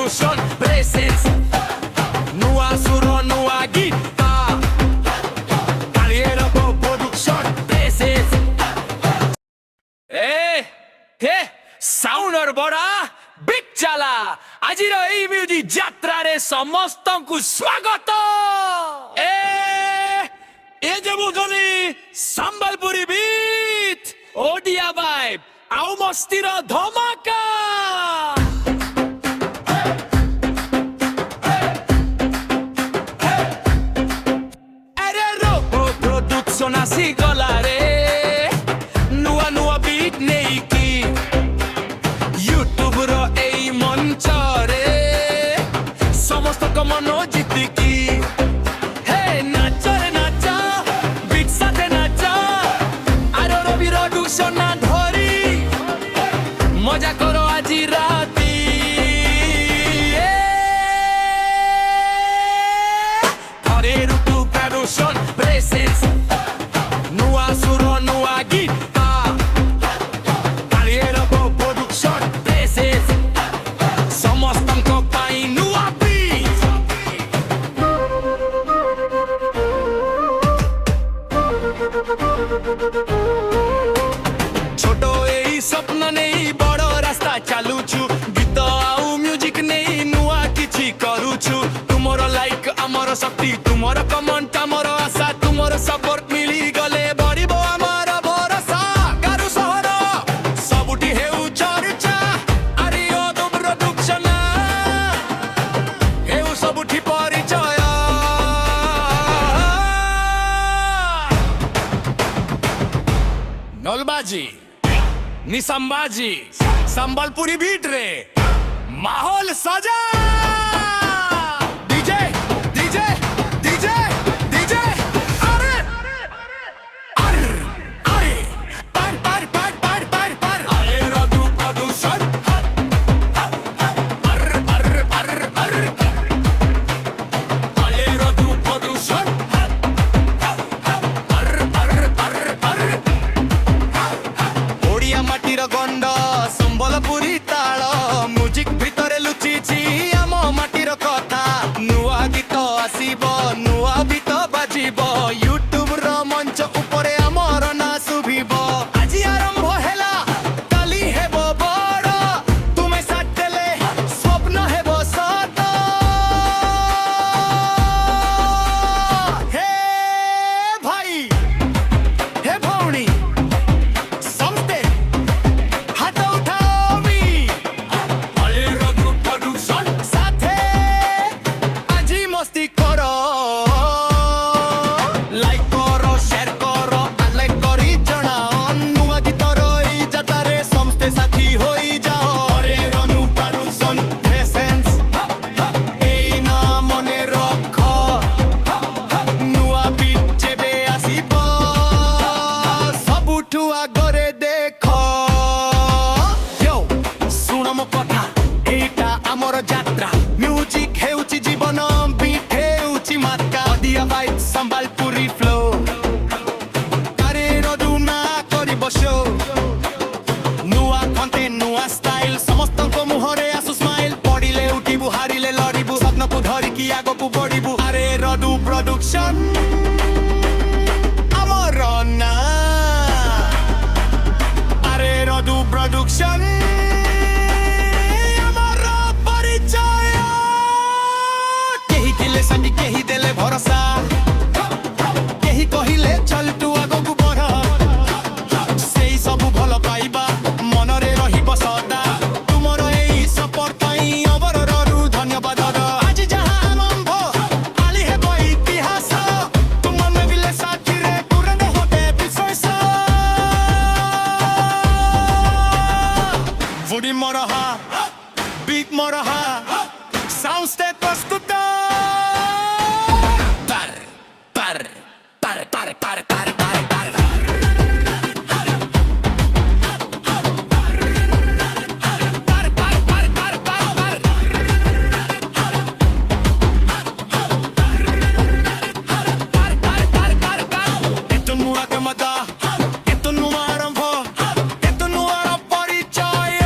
production presents nua suro nua gita Caliero production presents हे साउंडर बड़ा big चला आजिर एई music यात्रा रे समस्त को स्वागत ए जे बुझनी संबलपुरी बीट ओडिया वाइब आउ मस्तीर धमाका अरे रोबो प्रोडक्शन आसी गला रे नुआ नुआ बीट नहीं की यूट्यूब रो एई मंच रे समस्त को मनो जीती की हे नाच रे नाच बीट साथे नाच आरो रवि प्रोडक्शन ना धरी मजा करो आजी राती थरे ऋतु प्रोडक्शन प्रेजेंस नुआ सुरो नुआ गीता Caliero production presents समस्तंको पाई नुआ बीट छोटो एई स्वप्न नहीं बड़ो रास्ता चालुछु गीत आउ म्यूजिक नहीं नुआ किछि करूछु तुमर लाइक हमर शक्ति तुमर कमेंट हमर आशा तुमर सपोर्ट मिली गले बढ़िबो हमर भरोसा गारु सहर सबुठी हेउ चर्चा आरियो दो प्रोडक्शन हेउ सबुठी परिचय नलबाजी निसंबाजी संबलपुरी बीट रे माहौल सजा डीजे डीजे डीजे डीजे अरे अरे अरे पर पर पर पर पर पर अरे रदू प्रदूषण पर पर पर पर अरे रदू प्रदूषण पर पर पर पर ओडिया माटीर गंड संबलपुरी ताल म्यूजिक भितरे लुचिछि आम माटीर कथा नुआ गीत आसीबो नुआ गीत बाजिबो यूट्यूब रो मंच उपरे हमर ना सुभिबो आजि आरंभ हेला काली हेबो बड़ तुमे साथ देले स्वप्न हेबो सत हे भाई हे भौणी समस्ते हाथ उठाओ मी अरे रघु प्रोडक्शन साथे आजी मस्ती करो लाइक करो शेयर करो अनलाइक करी जणाओ नुआ गीतर एई जातारे समस्ते साथी होई जाओ अरे रनु प्रोडक्शन प्रेजेंस एई ना मने रख नुआ बीट जेबे आसीबो सबुठु आगरे देखो यो सुन मो कथा एटा हमर यात्रा म्यूजिक हेउची जीवन बीट हेउची मात्रा ओडिया वाइब संबलपुरी फ्लो अरे रदु ना करिब शो नुआ कन्टेन्ट नुआ स्टाइल समस्तको मुहरे आसु स्माइल पडिले उठिबु हारिले लडिबु स्वप्नकु धरिकी आगकु बढिबु अरे रदु प्रोडक्शन हमर ना अरे रदु प्रोडक्शन हमर परिचय केही दिले संगी केही देले भरोसा केही कहिले चल तू आगकु बढ़ सेई सबु भल पाइबा मनरे रहिब सदा तुमर एई सपोर्ट पाई अवररु धन्यवाद आज जहाँ आरंभ आली हेब इतिहास तुम नबिले साथी रे पुराने होते विश्वास बुढ़ी मरहा बीट मरहा साउंड स्टेट प्रस्तुत पर पर पर पर पर पर पर पर esto no hace matar esto no arranca esto no hará परिचय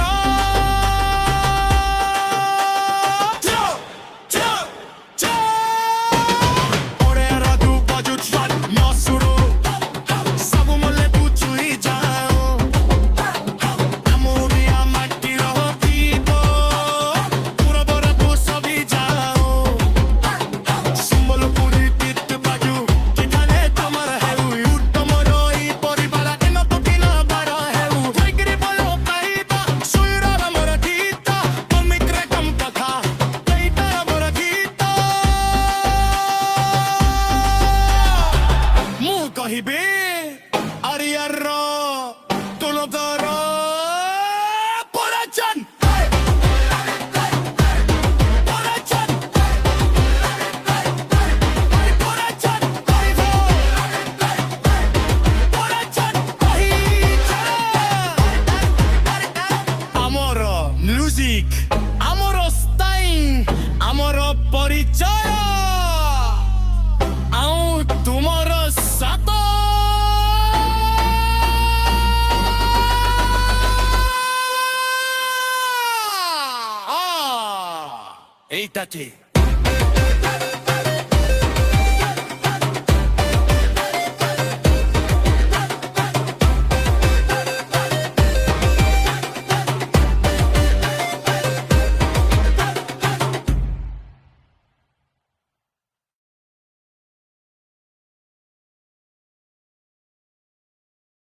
বডিটাকে